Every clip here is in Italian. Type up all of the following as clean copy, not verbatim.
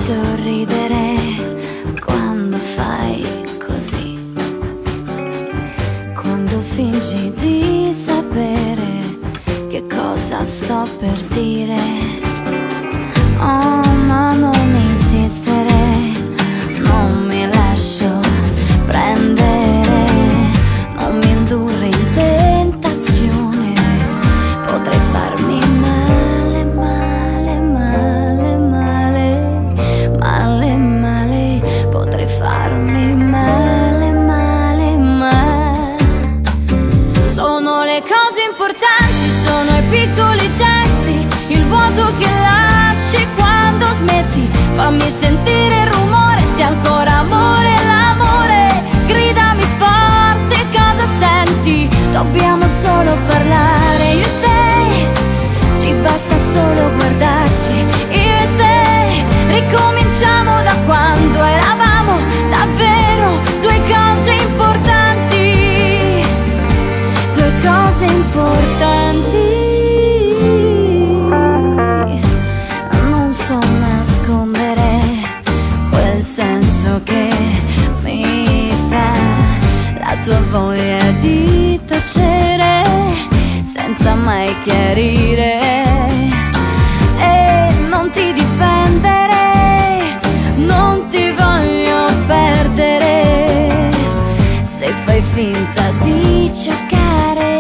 sorridere quando fai così, quando fingi di sapere che cosa sto per dire. Oh, ma non insistere, non mi lascio prendere, non mi indurre in tentazione, potrei farmi male, male, male, male, male, male, potrei farmi male, male, male. Sono le cose importanti, sono i piccoli gesti, il vuoto che lasci quando smetti. Fammi sentire il rumore, se ancora amore, l'amore, gridami forte cosa senti. Dobbiamo solo parlare io e te, ci basta solo guardarci io e te. Ricominciamo da quando eravamo davvero due cose importanti, due cose importanti. Non so nascondere quel senso che mi fa la tua voglia di tacere senza mai chiarire. E non ti difendere, non ti voglio perdere. Se fai finta di giocare,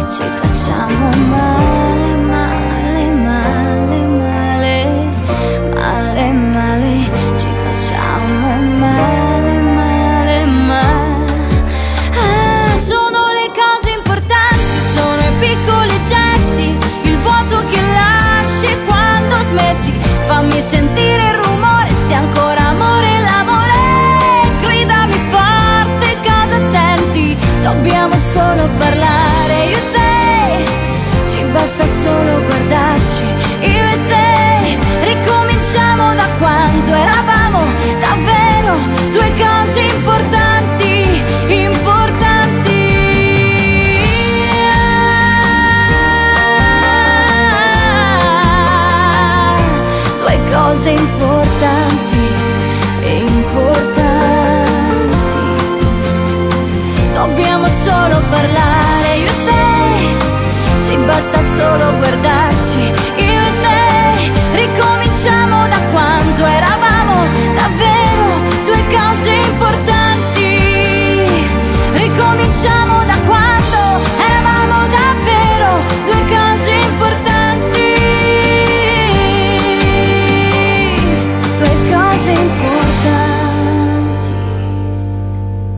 ci facciamo male, male, male, male, male, male, ci facciamo male, male, male. Ah, sono le cose importanti, sono i piccoli gesti, il vuoto che lasci quando smetti. Fammi sentire il rumore, se ancora amore, l'amore, gridami forte cosa senti. Dobbiamo solo parlare io e te, ci basta solo guardarci io e te. Ricominciamo da quando eravamo davvero due cose importanti, importanti. Due cose importanti, importanti. Dobbiamo solo parlare io e te, ci basta solo guardarci